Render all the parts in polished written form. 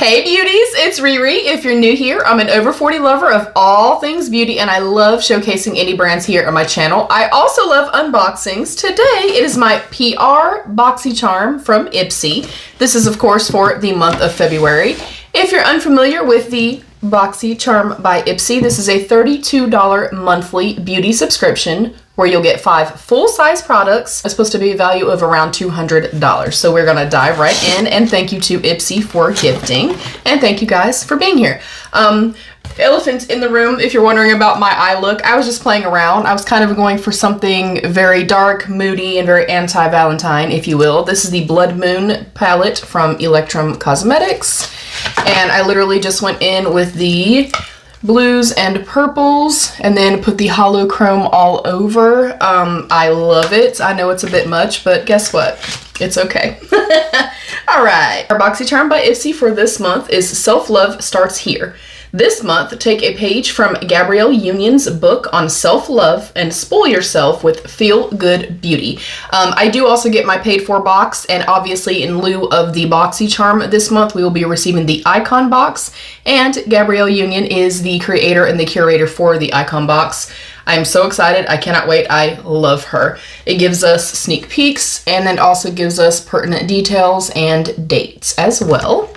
Hey beauties, it's Riri. If you're new here, I'm an over 40 lover of all things beauty and I love showcasing indie brands here on my channel. I also love unboxings. Today it is my PR Boxycharm from Ipsy. This is of course for the month of February. If you're unfamiliar with the Boxycharm by Ipsy, this is a $32 monthly beauty subscription where you'll get 5 full-size products. It's supposed to be a value of around $200. So we're gonna dive right in, and thank you to Ipsy for gifting, and thank you guys for being here. Elephant in the room, if you're wondering about my eye look, I was just playing around. I was kind of going for something very dark, moody, and very anti-Valentine, if you will. This is the Blood Moon palette from Cosmetics, and I literally just went in with the blues and purples and then put the hollow chrome all over. I love it. I know it's a bit much, but guess what? It's okay. All right. Our Boxycharm by Ipsy for this month is Self-Love Starts Here. This month, take a page from Gabrielle Union's book on self-love and spoil yourself with feel-good beauty. I do also get my paid-for box, and obviously in lieu of the Boxycharm this month, we will be receiving the Icon box, and Gabrielle Union is the creator and the curator for the Icon box. I'm so excited. I cannot wait. I love her. It gives us sneak peeks and then also gives us pertinent details and dates as well.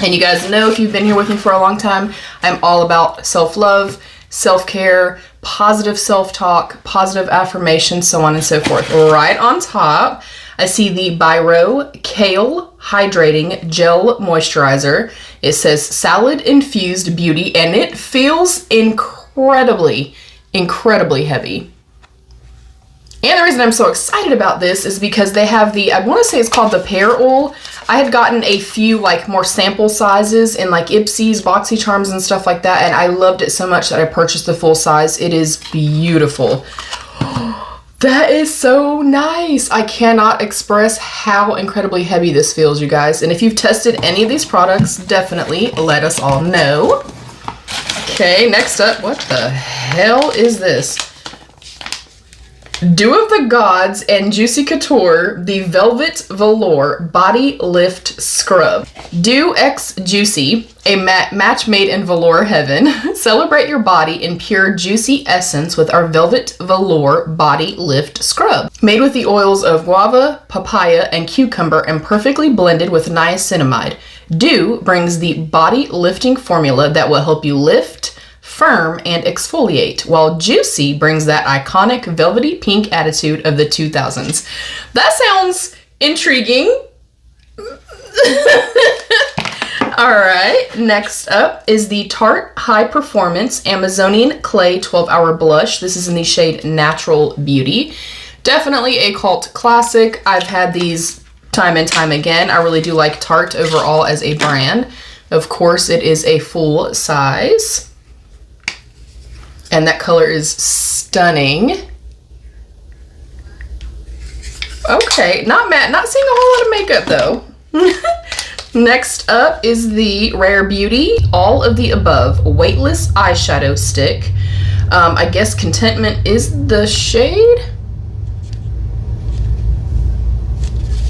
And you guys know, if you've been here with me for a long time, I'm all about self-love, self-care, positive self-talk, positive affirmation, so on and so forth. Right on top, I see the Biro Kale Hydrating Gel Moisturizer. It says Salad Infused Beauty, and it feels incredibly heavy. And the reason I'm so excited about this is because they have the, I want to say it's called the Pear Oil. I had gotten a few like more sample sizes in like Ipsy's, Boxycharms and stuff like that, and I loved it so much that I purchased the full size. It is beautiful. That is so nice. I cannot express how incredibly heavy this feels, you guys. And if you've tested any of these products, definitely let us all know. Okay, next up, what the hell is this? Dew of the Gods and Juicy Couture, the Velvet Velour Body Lift Scrub. Dew X Juicy, a match made in velour heaven. Celebrate your body in pure juicy essence with our Velvet Velour Body Lift Scrub. Made with the oils of guava, papaya, and cucumber and perfectly blended with niacinamide. Dew brings the body lifting formula that will help you lift, firm, and exfoliate, while Juicy brings that iconic velvety pink attitude of the 2000s. That sounds intriguing. All right, next up is the Tarte High Performance Amazonian Clay 12-Hour Blush. This is in the shade Natural Beauty. Definitely a cult classic. I've had these time and time again. I really do like Tarte overall as a brand. Of course, it is a full size. And that color is stunning. Okay, not matte, not seeing a whole lot of makeup though. Next up is the Rare Beauty All of the Above Weightless Eyeshadow Stick. I guess Contentment is the shade.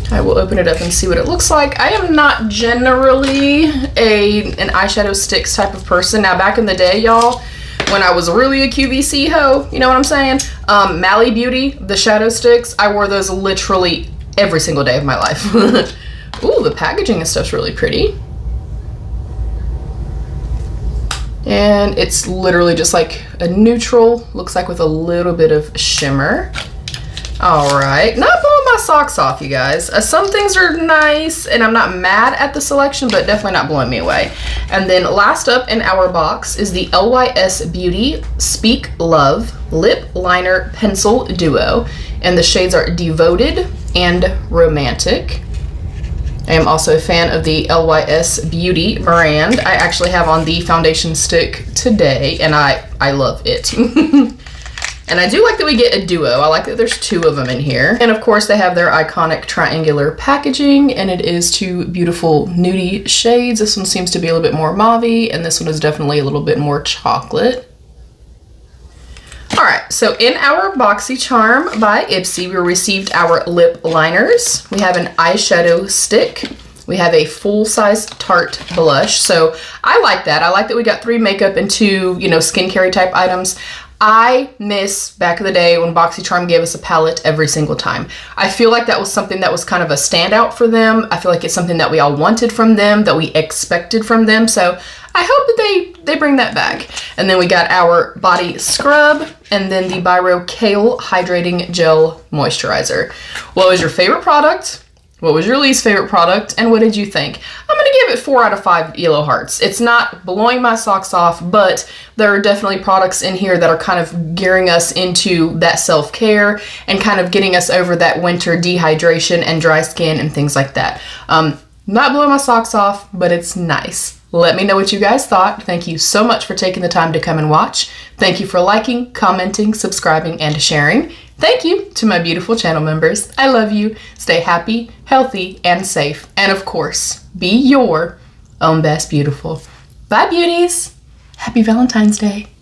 I will open it up and see what it looks like. I am not generally an eyeshadow sticks type of person. Now back in the day, y'all, when I was really a QVC hoe, you know what I'm saying? Mally Beauty, the shadow sticks, I wore those literally every single day of my life. Ooh, the packaging and stuff's really pretty. And it's literally just like a neutral, looks like with a little bit of shimmer. All right, not blowing my socks off, you guys. Some things are nice, and I'm not mad at the selection, but definitely not blowing me away. And then last up in our box is the LYS Beauty Speak Love Lip Liner Pencil Duo, and the shades are Devoted and Romantic. I am also a fan of the LYS Beauty brand. I actually have on the foundation stick today, and I love it. And I do like that we get a duo. I like that there's 2 of them in here. And of course they have their iconic triangular packaging, and it is 2 beautiful nudie shades. This one seems to be a little bit more mauve-y, and this one is definitely a little bit more chocolate. All right, so in our Boxycharm by Ipsy, we received our lip liners. We have an eyeshadow stick, We have a full-size Tarte blush. So I like that. I like that we got 3 makeup and 2, you know, skincare type items. I miss back in the day when Boxycharm gave us a palette every single time. I feel like that was something that was kind of a standout for them. I feel like it's something that we all wanted from them, that we expected from them. So I hope that they bring that back. And then we got our body scrub and then the Biro Kale Hydrating Gel Moisturizer. What was your favorite product? What was your least favorite product? And what did you think? I'm gonna give it 4 out of 5 yellow hearts. It's not blowing my socks off, but there are definitely products in here that are kind of gearing us into that self-care and kind of getting us over that winter dehydration and dry skin and things like that. Not blowing my socks off, but it's nice. Let me know what you guys thought. Thank you so much for taking the time to come and watch. Thank you for liking, commenting, subscribing, and sharing. Thank you to my beautiful channel members. I love you. Stay happy, healthy, and safe. And of course, be your own best beautiful. Bye, beauties. Happy Valentine's Day.